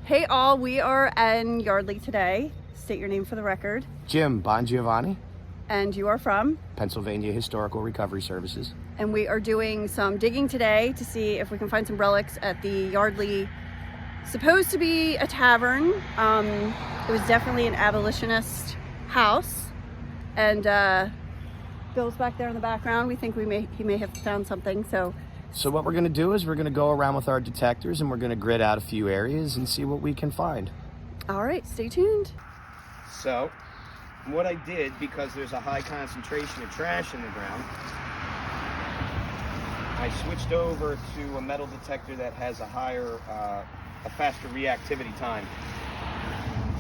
Hey all, we are in Yardley today. State your name for the record. Jim Bongiovanni, And you are from? Pennsylvania Historical Recovery Services. And we are doing some digging today to see if we can find some relics at the Yardley, supposed to be a tavern. It was definitely an abolitionist house. And Bill's back there in the background. We think he may have found something. So what we're going to do is we're going to go around with our detectors and we're going to grid out a few areas and see what we can find. All right, stay tuned. So what I did, because there's a high concentration of trash in the ground, I switched over to a metal detector that has a faster reactivity time.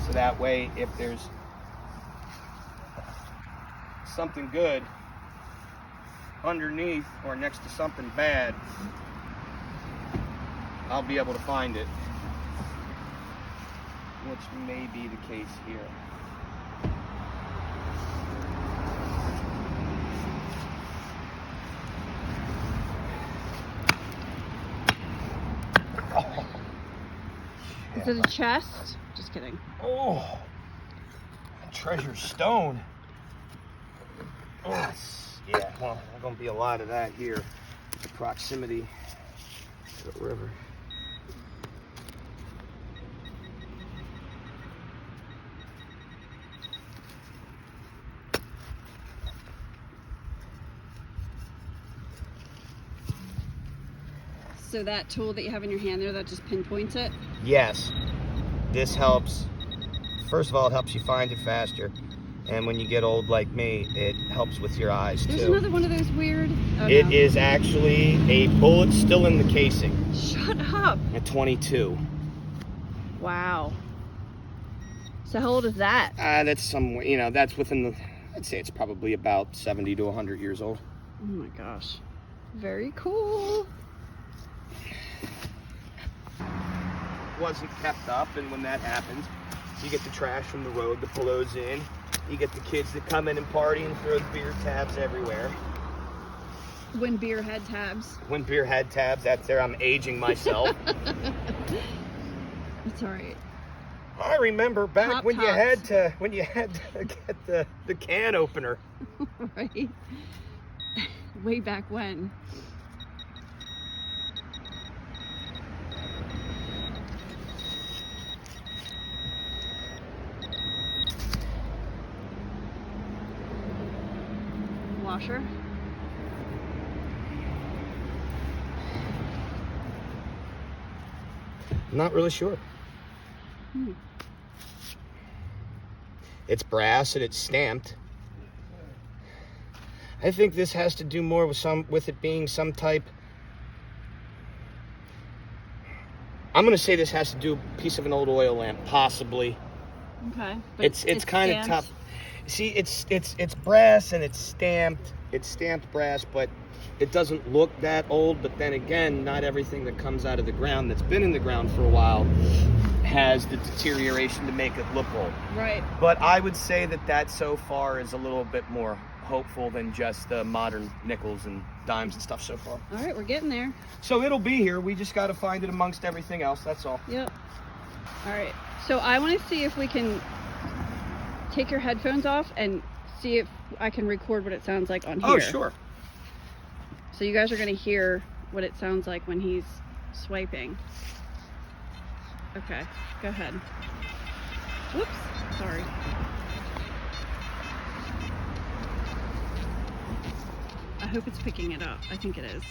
So that way, if there's something good underneath or next to something bad, I'll be able to find it, which may be the case here. Oh. Is it a chest? Just kidding. Oh, treasure stone. Oh, yeah, well, there's going to be a lot of that here. The proximity to the river. So that tool that you have in your hand there, that just pinpoints it? Yes. This helps. First of all, it helps you find it faster. And when you get old like me, it helps with your eyes, There's too. another one of those weird... Oh, It no. is actually a bullet still in the casing. Shut up. A 22. Wow. So how old is that? That's somewhere, that's within the... I'd say it's probably about 70 to 100 years old. Oh my gosh. Very cool. Wasn't kept up, and when that happens, you get the trash from the road that blows in. You get the kids that come in and party and throw the beer tabs everywhere. When beer had tabs. When beer had tabs, that's there. I'm aging myself. It's all right. I remember back Pop when you Tarts. had to get the can opener. Right. Way back when. Washer. Not really sure. It's brass and it's stamped. I think this has to do more with it being some type. I'm gonna say this has to do a piece of an old oil lamp, possibly. Okay. It's kind of tough. See, it's brass and it's stamped. It's stamped brass, but it doesn't look that old. But then again, not everything that comes out of the ground that's been in the ground for a while has the deterioration to make it look old. Right. But I would say that so far is a little bit more hopeful than just the modern nickels and dimes and stuff so far. All right, we're getting there. So it'll be here. We just got to find it amongst everything else. That's all. Yep. All right. So I want to see if we can take your headphones off and see if I can record what it sounds like on here. Oh, sure. So you guys are going to hear what it sounds like when he's swiping. Okay, go ahead. Whoops, sorry. I hope it's picking it up. I think it is.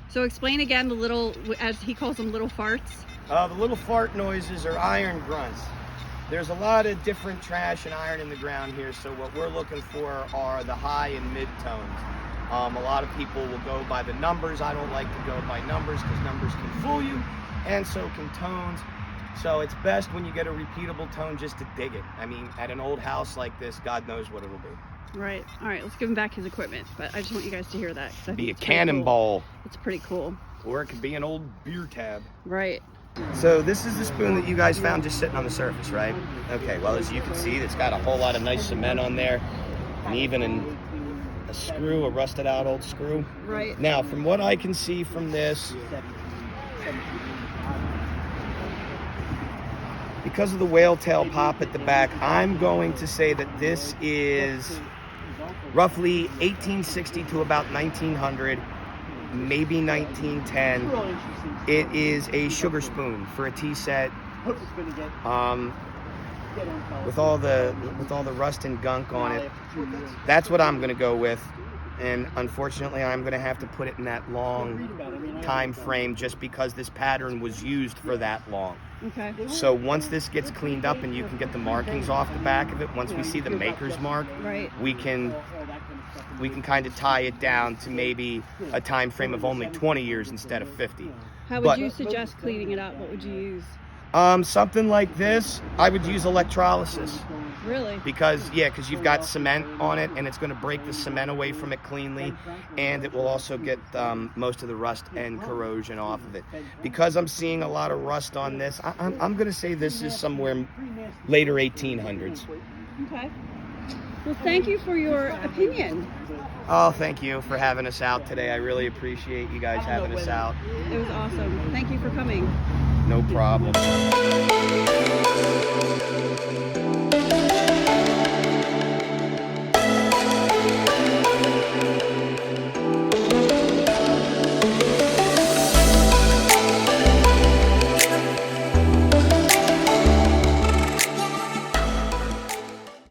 So explain again the little, as he calls them, little farts. The little fart noises are iron grunts. There's a lot of different trash and iron in the ground here, so what we're looking for are the high and mid tones. A lot of people will go by the numbers. I don't like to go by numbers because numbers can fool you, and so can tones. So it's best when you get a repeatable tone just to dig it. I mean, at an old house like this, God knows what it'll be. Right. All right, let's give him back his equipment, but I just want you guys to hear that. Be a cannonball. Cool. It's pretty cool. Or it could be an old beer tab. Right. So this is the spoon that you guys found just sitting on the surface, right? Okay, well, as you can see, it's got a whole lot of nice cement on there, and even a screw, a rusted out old screw. Right. Now, from what I can see from this, because of the whale tail pop at the back, I'm going to say that this is roughly 1860 to about 1900, maybe 1910. It is a sugar spoon for a tea set. With all the rust and gunk on it. That's what I'm going to go with. And unfortunately, I'm going to have to put it in that long time frame just because this pattern was used for that long. Okay. So once this gets cleaned up and you can get the markings off the back of it, once we see the maker's mark, Right. we can kind of tie it down to maybe a time frame of only 20 years instead of 50. How would you suggest cleaning it up? What would you use? Something like this, I would use electrolysis. Really? Because you've got cement on it, and it's going to break the cement away from it cleanly, and it will also get most of the rust and corrosion off of it. Because I'm seeing a lot of rust on this, I'm going to say this is somewhere later 1800s. Okay. Well, thank you for your opinion. Oh, thank you for having us out today. I really appreciate you guys having us out. It was awesome. Thank you for coming. No problem.